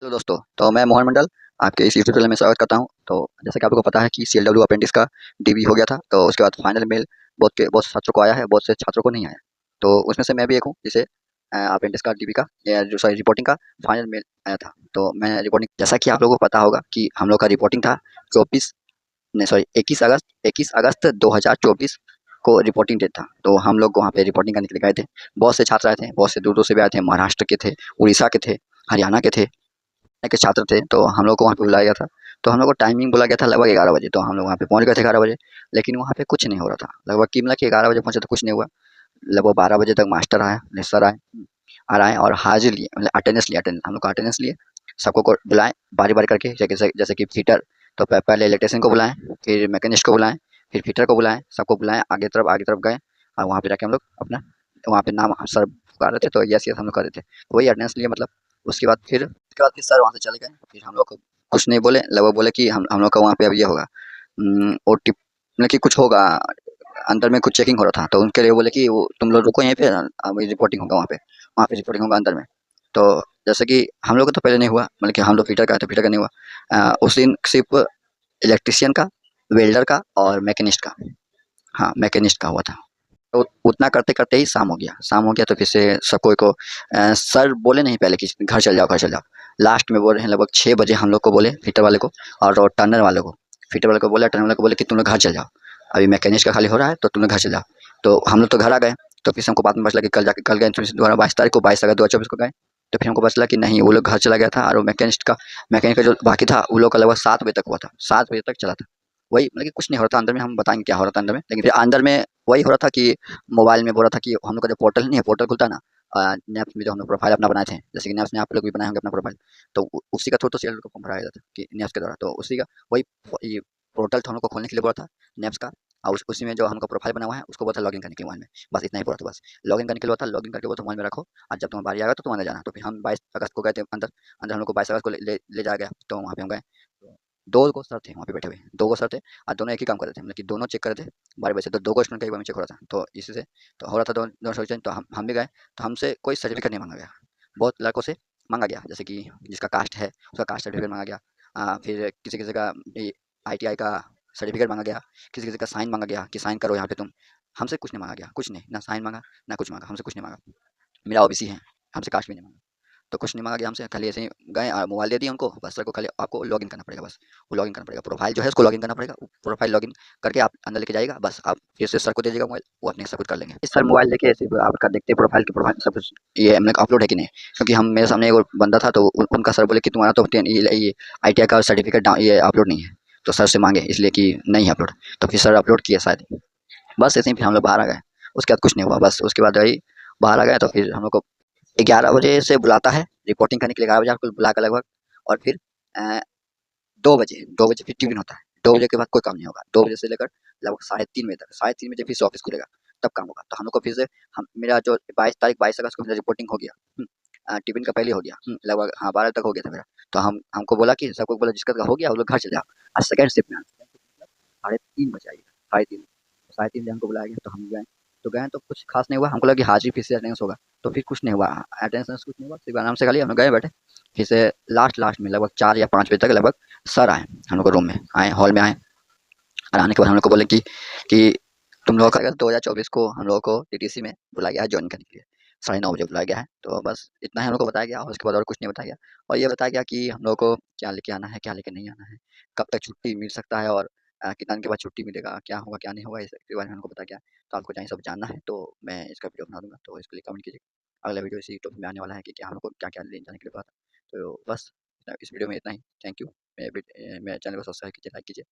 Hello दोस्तों, तो मैं मोहन मंडल आपके इस यूट्यूब चैनल में स्वागत करता हूँ। तो जैसा कि आपको पता है कि सीएलडब्ल्यू अप्रेंटिस का डीवी हो गया था, तो उसके बाद फाइनल मेल बहुत से छात्रों को आया है, बहुत से छात्रों को नहीं आया। तो उसमें से मैं भी एक हूँ जिसे अप्रेंटिस का डीवी का या जो सॉरी रिपोर्टिंग का फाइनल मेल आया था। तो मैं रिपोर्टिंग जैसा कि आप लोगों को पता होगा कि हम लोग का रिपोर्टिंग था 24 नहीं सॉरी 21 अगस्त 2024 को रिपोर्टिंग डेट था। तो हम लोग वहाँ पे रिपोर्टिंग करने के लिए गए थे। बहुत से छात्र आए थे, बहुत से दूर-दूर से भी आए थे, महाराष्ट्र के थे, उड़ीसा के थे, हरियाणा के छात्र थे, तो हम लोग को वहाँ पे बुलाया गया था। तो हम लोग को टाइमिंग बोला गया था लगभग 11 बजे, तो हम लोग वहाँ पे पहुँच गए थे 11 बजे, लेकिन वहाँ पे कुछ नहीं हो रहा था। लगभग कि मतलब कि 11 बजे पहुँचे तो कुछ नहीं हुआ। लगभग 12 बजे तक मास्टर आया, सर आए और आए और हाज़िर लिए, मतलब अटेंडेंस हम लोग का अटेंडेंस लिए। सबको को बुलाए बारी-बारी करके, जैसे जैसे कि फिटर, तो पहले इलेक्ट्रीशियन को बुलाएँ, फिर मैकेनिस्ट को बुलाएँ, फिर फिटर को बुलाएँ, सबको बुलाएँ, आगे तरफ गए और वहाँ पे जाके हम लोग अपना वहाँ पे नाम सर पुकार रहे थे, तो यस, यस हम लोग कर रहे थे। वही अटेंडेंस लिए मतलब। उसके बाद फिर सर वहाँ से चले गए। फिर हम लोग को कुछ नहीं बोले, लगभग बोले कि हम लोग का वहाँ पे अब ये होगा ओटी, मतलब कि कुछ होगा, अंदर में कुछ चेकिंग हो रहा था, तो उनके लिए बोले कि वो तुम लोग रुको यहीं पे, अभी रिपोर्टिंग होगा वहाँ पे रिपोर्टिंग होगा अंदर में। तो जैसे कि हम लोग का तो पहले नहीं हुआ, मतलब कि हम लोग फिटर का है, तो फिटर का नहीं हुआ। उस दिन सिर्फ इलेक्ट्रिशियन का, वेल्डर का और मैकेनिस्ट का, हाँ मैकेनिस्ट का हुआ था। तो उतना करते-करते ही शाम हो गया तो फिर से सबको को सर बोले नहीं पहले कि घर चले जाओ, घर चले जाओ। लास्ट में बोल रहे हैं लगभग 6 बजे हम लोग को बोले, फिटर वाले को और टर्नर वाले को। फिटर वाले को बोला, टर्नर वाले को बोले कि तुम लोग घर चले जाओ। अभी मैकेनिस्ट का खाली हो रहा है, तो तुम लोग घर चले जाओ। तो हम लोग तो घर आ गए, तो फिर से हमको बाद में पता चला कि कल गए, फिर से दोबारा 22 तारीख को, 22 अगस्त 2024 को गए। तो फिर हमको पता चला कि नहीं, वो लोग घर चला गया था और वो मैकेनिक का जो बाकी था, वो लोग का लगभग 7 बजे तक हुआ था, 7 बजे तक चला था। वही मतलब कि कुछ नहीं हो रहा था अंदर में, हम बताएँगे क्या हो रहा था अंदर में। लेकिन फिर अंदर में वही हो रहा था कि मोबाइल में बोल रहा था कि हम लोग का जो पोर्टल नहीं है, पोर्टल खुलता है ना, नैप्स में जो हम लोग प्रोफाइल अपना बनाए थे, जैसे कि नैप्स में आप लोग भी बनाए होंगे अपना प्रोफाइल, तो उसी का थ्रू तो सेल को फॉर्म भराया जाता है कि नैप्स के द्वारा, तो उसी का वही ये पोर्टल था, हम लोग को खोलने के लिए बोला था नैप्स का। और उसी में जो हमका प्रोफाइल बना हुआ है उसको बोला था लॉगिन करने के लिए मोबाइल में, बस इतना ही बोला था। बस लॉगिन करने के लिए बोला था, लॉगिन करके बोला था मोबाइल में रखो, और जब तुम्हारी बारी आएगा तो तुम अंदर जाना। तो फिर हम 22 अगस्त को गए थे अंदर। अंदर हम लोग को 22 अगस्त को ले जाया गया, तो वहाँ पे हम गए। तो दो गो सर थे वहाँ पे बैठे हुए, दो गो सर थे और दोनों एक ही काम कर रहे थे, मतलब कि दोनों चेक कर रहे थे बारी बारी से। तो दो को स्टूडेंट का एक बार में चेक हो रहा था, तो इसी से तो हो रहा था दोनों दोनों सॉल्यूशन। तो हम भी गए, तो हमसे कोई सर्टिफिकेट नहीं मांगा गया। बहुत लड़कों से मांगा गया, जैसे कि जिसका कास्ट है उसका कास्ट सर्टिफिकेट मांगा गया। फिर किसी किसी का आईटीआई का सर्टिफिकेट मांगा गया, किसी किसी का साइन मांगा गया कि साइन करो यहाँ पे तुम। हमसे कुछ नहीं मांगा गया, कुछ नहीं, ना साइन मांगा ना कुछ मांगा, हमसे कुछ नहीं मांगा। मेरा ओबीसी है, हमसे कास्ट भी नहीं मांगा। तो कुछ नहीं मांगा गया हमसे, खाली ऐसे ही गए और मोबाइल दे दिया उनको, बस सर को खाली आपको लॉगिन करना पड़ेगा बस। वो लॉगिन करना पड़ेगा, प्रोफाइल जो है उसको लॉगिन करना पड़ेगा, प्रोफाइल लॉगिन करके आप अंदर लेके जाइएगा, बस आप फिर से सर को दे दीजिएगा मोबाइल, वो अपने सब कुछ कर लेंगे। इस सर मोबाइल लेके ऐसे ही आपका देखते हैं प्रोफाइल सब कुछ ये मतलब अपलोड है कि नहीं। क्योंकि हम मेरे सामने एक और बंदा था, तो उनका सर बोले कि तुम्हारा तो ये आईटीआई का सर्टिफिकेट ये अपलोड नहीं है। तो सर से मांगे इसलिए कि नहीं है अपलोड, तो फिर सर अपलोड किया शायद। बस ऐसे ही फिर हम लोग बाहर आ गए। उसके बाद कुछ नहीं हुआ, बस उसके बाद वही बाहर आ गए। तो फिर हम लोग को 11 बजे से बुलाता है रिपोर्टिंग करने के लिए, 11 बजे आपको बुला कर लगभग। और फिर 2 बजे फिर टिफ़िन होता है। 2 बजे के बाद कोई काम नहीं होगा। 2 बजे से लेकर लगभग साढ़े 3 बजे तक, साढ़े 3 बजे फिर से ऑफ़िस खुलेगा, तब काम होगा। तो हम लोग को फिर से हम मेरा जो 22 अगस्त को मेरा रिपोर्टिंग हो गया। टिफ़िन का पहले हो गया। लगभग हाँ 12 तक हो गया था मेरा। तो हम हमको बोला कि सबको बोला जिसका हो गया वो लोग घर चले जाओ। आज सेकंड शिफ्ट में आना। सेकंड शिफ्ट मतलब साढ़े 3 बजे आइएगा, साढ़े 3। साढ़े 3 बजे हमको बुलाया गया, तो हम गए। तो गए तो कुछ ख़ास नहीं हुआ, हमको लगा कि हाज़िरी फिर से अटेंडेंस होगा, तो फिर कुछ नहीं हुआ। अटेंडेंस कुछ नहीं हुआ, सिर्फ़ आराम से खाली हम लोग गए बैठे। फिर से लास्ट में लगभग 4 या 5 बजे तक लगभग सर आए, हम लोग के रूम में आए, हॉल में आए। और आने के बाद हम लोग को बोले कि तुम लोगों का अगस्त 2024 को हम लोगों को टीटीसी में बुलाया गया है जॉइन करने के लिए। 9:30 बजे बुलाया गया है। तो बस इतना ही हम लोग को बताया गया और उसके बाद और कुछ नहीं बताया गया। और ये बताया गया कि हम लोगों को क्या लेके आना है, क्या लेके नहीं आना है, कब तक छुट्टी मिल सकता है और कितना दिन के बाद छुट्टी मिलेगा, क्या होगा, क्या नहीं होगा, इस के बारे में हमको बताया गया। तो आपको चाहे सब जानना है तो मैं इसका वीडियो बना दूँगा, तो इसके लिए कमेंट कीजिए। अगला वीडियो इसी टॉपिक में आने वाला है कि क्या हम लोग को क्या-क्या ले जाने के लिए बोला था। तो बस इस वीडियो में इतना ही। Thank you. मेरे चैनल को सब्सक्राइब कीजिए, लाइक कीजिए।